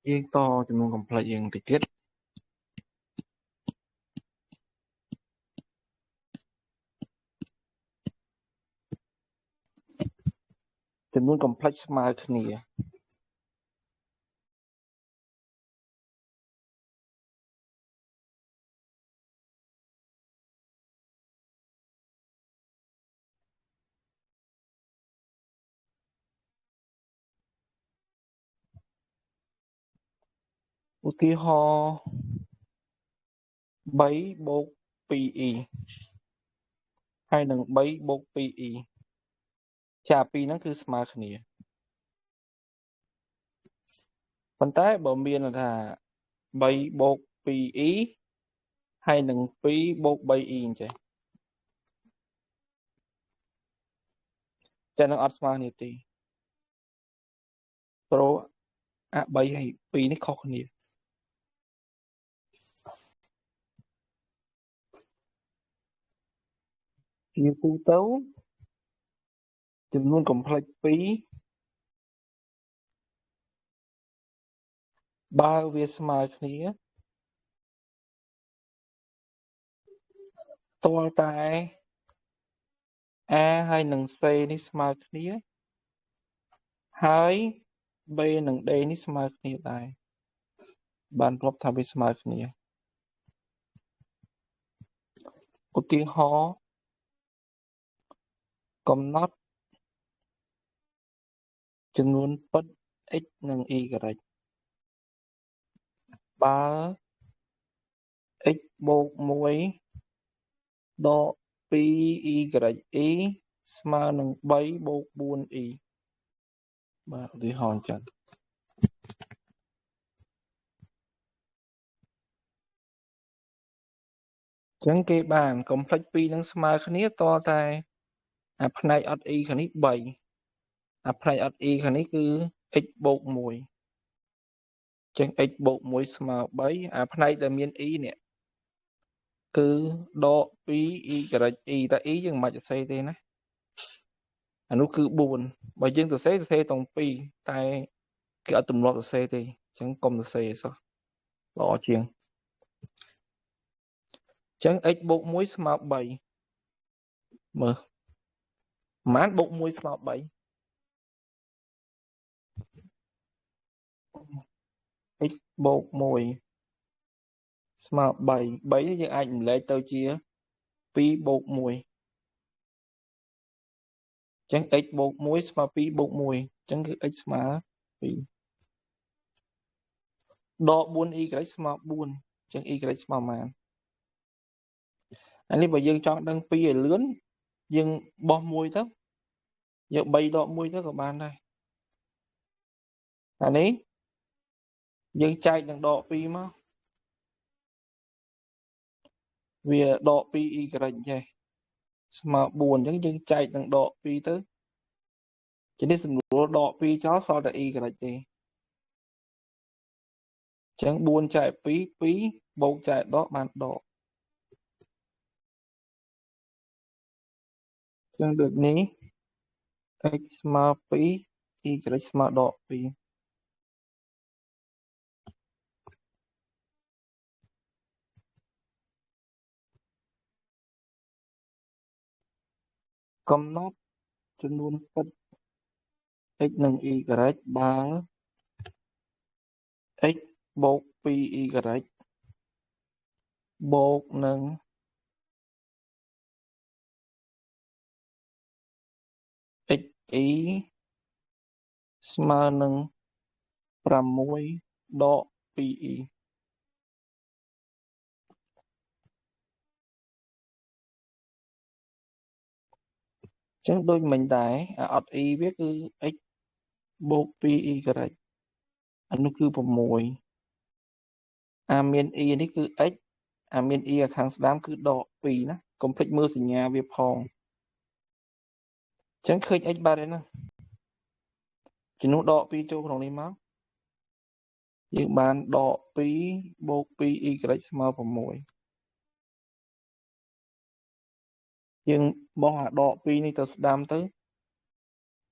យើងតចំនួន complex យើងតិចទៀតចំនួន complex ស្មើគ្នាឧទាហរណ៍3 បូក 2e ហើយនឹង3 បូក 2e ចាពីរហ្នឹងគឺស្មើគ្នាប៉ុន្តែបើមានថា3 បូក 2e ហើយនឹង2 បូក 3e អញ្ចឹងចានឹងអត់ស្មើគ្នាទេព្រោះអា3ហើយ2នេះខុសគ្នាជាទូទៅចំនួន complex 2បើវាស្មើគ្នាទាល់តែ a ហើយនឹង c នេះស្មើគ្នាហើយ b និង d នេះស្មើគ្នាដែរបានធ្លាប់ថាវាស្មើគ្នាឧទាហរណ៍កំណត់ចំនួនពិត x និង y បើ x បូក1ដក 2y e ស្មើនឹង3បូក 4e បាទឧទាហរណ៍អញ្ចឹងអញ្ចឹងគេបាន complex 2នឹងស្មើគ្នាតតែអាផ្នែកអត់ e ខាងនេះ3អាផ្នែកអត់ e ខាងនេះគឺ x បូក1អញ្ចឹង x បូក1ស្មើ3អាផ្នែកដែលមាន e នេះគឺដក 2y e តែ e យើងមិនបាច់សរសេរទេណាអានោះគឺ4បើយើងសរសេរទាំង2តែគេអត់ទម្លាប់សរសេរទេអញ្ចឹងកុំសរសេរសោះល្អជាងអញ្ចឹង x បូក1ស្មើ3មើលប៉ុន្មានបូក1ស្មើ3 x បូក1ស្មើ3 3នេះយើងអាចរំលែកទៅជា2បូក1អញ្ចឹង x បូក1ស្មើ2បូក1អញ្ចឹងគឺ x ស្មើ2ដក 4y ស្មើ4អញ្ចឹង y ស្មើប៉ុន្មានអានេះបើយើងចង់ដឹង2ឲ្យលឿនយើងបោះ1ទៅយក3ដក1ទៅក៏បានដែរអានេះយើងចែកនឹងដក2មកវាដក 2y ចេះស្មើ4អញ្ចឹងយើងចែកនឹងដក2ទៅជានេះសម្រួលដក2ចោលសល់តែ y ទេអញ្ចឹង4ចែក2 2បូកចែកដកបានដកអញ្ចឹងដូចនេះ x ស្មើ2 y ស្មើដក2កំណត់ចំនួនពិត x និង y បើ x បូក 2y បូកនឹង xy ស្មើនឹង6ដក 2y អញ្ចឹងដូចមិញដែរអាអត់ y វាគឺ x បូក 2y អានោះគឺ6អាមាន y នេះគឺ x អាមាន y ខាងស្ដាំគឺដក2ណាកុំភ្លេចមើលសញ្ញាវាផងអញ្ចឹងឃើញ x បាទទេណាជំនួសដក2ចូលក្នុងនេះមកយើងបានដក2បូក 2y ស្មើ6យើងបោះអាដក2នេះទៅស្ដាំទៅ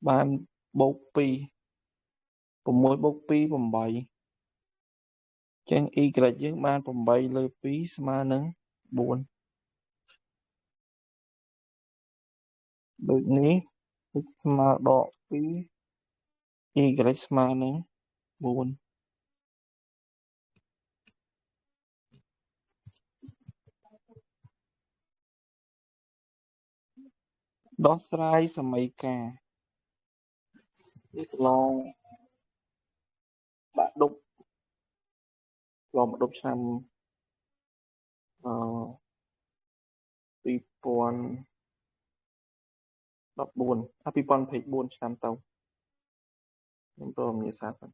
បានបូក2 6បូក2 8 ចឹង y យើងបាន8 លើ 2 ស្មើនឹង 4 ដូចនេះស្មើដក 2 y ស្មើនឹង 4 ដោះស្រាយសមីការនេះឆ្លងបាក់ឌុបឆ្លងបាក់ឌុបឆ្នាំ2014 2024ឆ្នាំទៅខ្ញុំទៅរំលាយសារសិន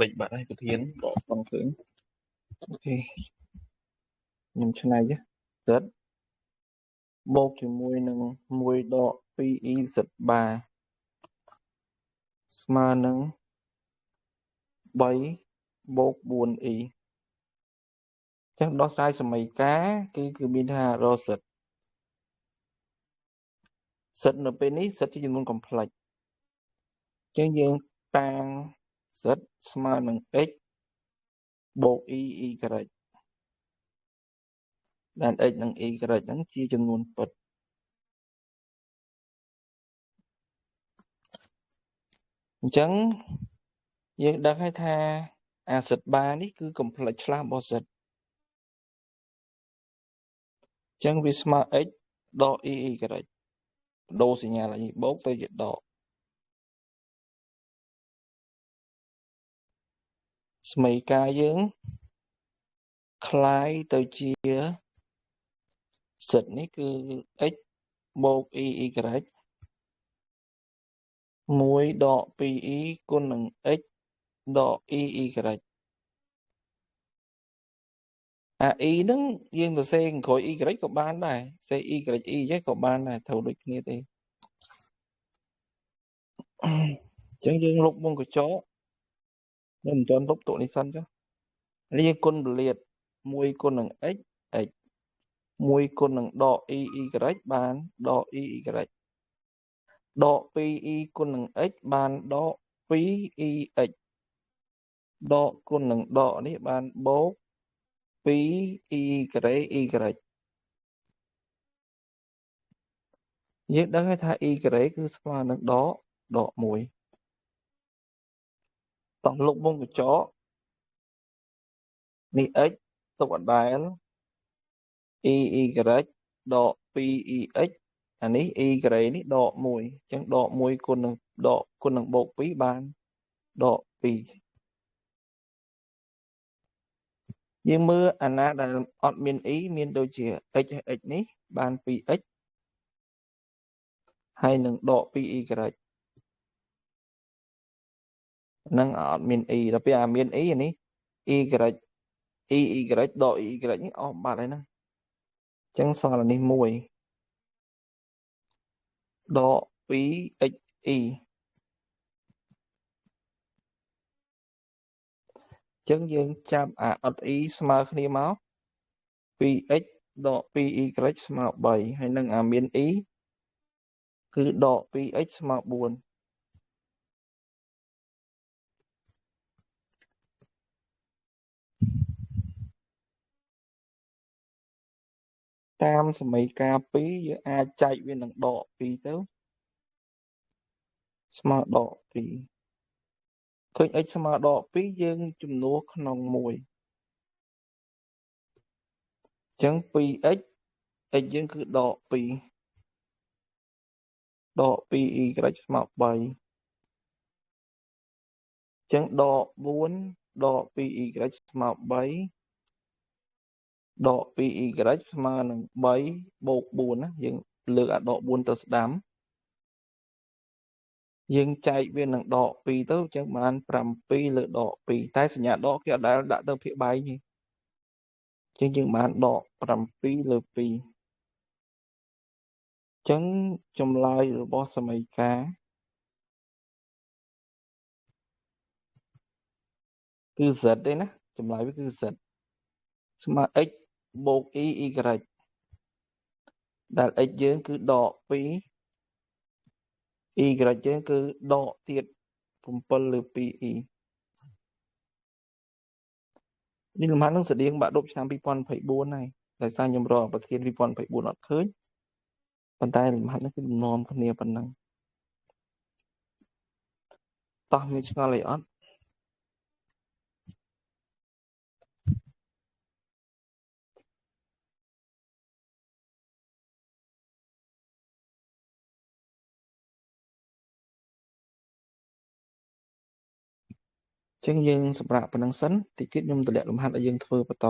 លេខបាត់ហើយប្រធានដកផងឃើញអូខេខ្ញុំឆ្នៃZ បូកជាមួយនឹង1ដក 2e Z បាស្មើនឹង3បូក 4e ចឹងដោះស្រាយសមីការគឺមានថារក Z នៅពេលនេះ Z ជាចំនួន complex ចឹងយើងតាំង Z ស្មើនឹង x បូក y ដែល x និង y ហ្នឹងជាចំនួនពិតអញ្ចឹងយើងដឹងហើយថាអា Z បានេះគឺ complex ឆ្លាស់របស់ Z អញ្ចឹងវាស្មើ x ដក y បដូរសញ្ញាឡើងបូកទៅជាដកសមីការយើងคล้ายទៅជា Z នេះគឺ x បូក y 1ដក 2e គុណនឹង x ដក y អា e ហ្នឹងយើងសរសេរក្រោយ y ក៏បានដែរសរសេរ y e ចេះក៏បានដែរត្រូវដូចគ្នាទេអញ្ចឹងយើងលុបមុំកញ្ចក់មិនទាន់លុបតួនេះសិនចុះនេះយើងគុណពលាត1គុណនឹង x 1គុណនឹងដក y បានដក y ដក 2e គុណនឹង x បានដក 2ex ដកគុណនឹងដកនេះបានបូក 2y y យើងដឹងហើយថា y គឺស្មើនឹងដក1តោះលុបមុំកញ្ចក់នេះ x ទុកអណ្ដែល y ដក 2ex អានេះ y នេះដក1អញ្ចឹងដក1គុណនឹងបូក 2បានដក 2យើងមើលអាណាដែលអត់មាន y មានដូចជា x នេះបាន 2x ហើយនឹងដក 2y ហ្នឹងអត់មាន y ដល់ពេលអាមាន y អានេះ y y ដក y នេះអស់បាត់ហើយហ្នឹងអញ្ចឹងសល់អានេះ1ដក 2xy ចឹងយើងចាប់អាអត់ e ស្មើគ្នាមក 2x ដក 2y ស្មើ3ហើយនឹងអាមាន e គឺដក 2x ស្មើ4តាមសមីការ2យើងអាចចែកវានឹងដក2ទៅស្មើដក2ឃើញ x ស្មើដក2យើងជំនួសក្នុង1អញ្ចឹង 2x x យើងគឺដក2ដក 2y ស្មើ3អញ្ចឹងដក4ដក 2y ស្មើ3ដក 2y ស្មើនឹង3បូក4ណាយើងលើកអាដក4ទៅស្ដាំយើងចែកវានឹងដក2ទៅអញ្ចឹងបាន7លើដក2តែសញ្ញាដកគេអត់ដែលដាក់ទៅភាគបែងទេអញ្ចឹងយើងបានដក7លើ2អញ្ចឹងចម្លើយរបស់សមីការគឺ z ទេណាចម្លើយវាគឺ z ស្មើ x បូក y ដែល x យើងគឺដក2 y យើងគឺដកទៀត7លើ 2y នេះលំហាត់នឹងស្តៀងបាក់ឌុបឆ្នាំ2024ហើយដោយសារខ្ញុំរកប្រធាន2024អត់ឃើញប៉ុន្តែលំហាត់នេះគឺលំនាំគ្នាប៉ុណ្ណឹងតោះមានឆ្ងល់អីអត់អញ្ចឹងយើងសម្រាប់ប៉ុណ្្នឹងសិនតិចទៀតខ្ញុំតម្លាក់លំហាត់ឲ្យយើងធ្វើបន្ត